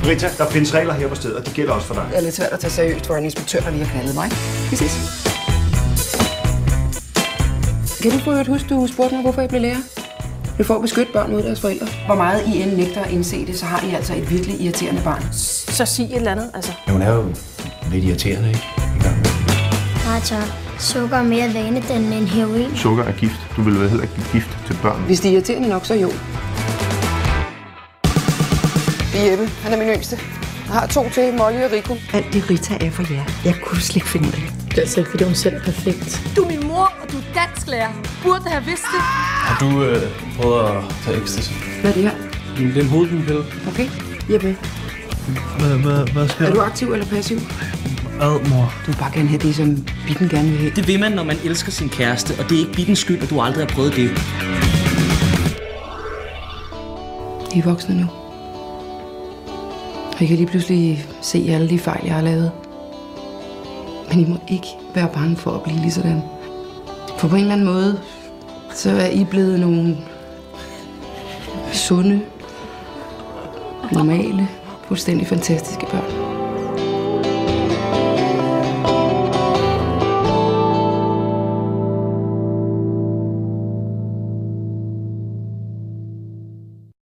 Rita, der findes regler her på stedet, og det gælder også for dig. Det er lidt svært at tage seriøst for en inspektør, der lige har knaldet mig. Vi ses. Kan du for at huske, du spurgte mig, hvorfor jeg blev lærer? Det får at beskytte børn mod deres forældre. Hvor meget I end nægter at indse det, så har I altså et virkelig irriterende barn. Så sig et eller andet, altså. Hun er jo lidt irriterende, ikke? Martha, sukker er mere vanligt end en heroin. Sukker er gift. Du vil vel heller ikke give gift til børn. Hvis de er irriterende nok, så jo. Det er Jeppe. Han er min yngste. Jeg har 2 til, Molly og Rico. Alt det Rita er for jer. Jeg kunne slet ikke finde ud af det. Det er altså ikke, fordi hun selv er perfekt. Du er min mor, og du er dansklærer. Burde have vidst det. Har du prøvet at tage ecstasy? Hvad er det her? Det er en hovedpinepille. Okay. Jeppe. Hvad sker der? Er du aktiv eller passiv? Hvad, mor? Du vil bare gerne have det, som Bitten gerne vil have. Det vil man, når man elsker sin kæreste, og det er ikke Bittens skyld, at du aldrig har prøvet det. I er voksne nu. Og I kan lige pludselig se alle de fejl, jeg har lavet. Men I må ikke være bange for at blive lige sådan. For på en eller anden måde, så er I blevet nogle sunde, normale, fuldstændig fantastiske børn.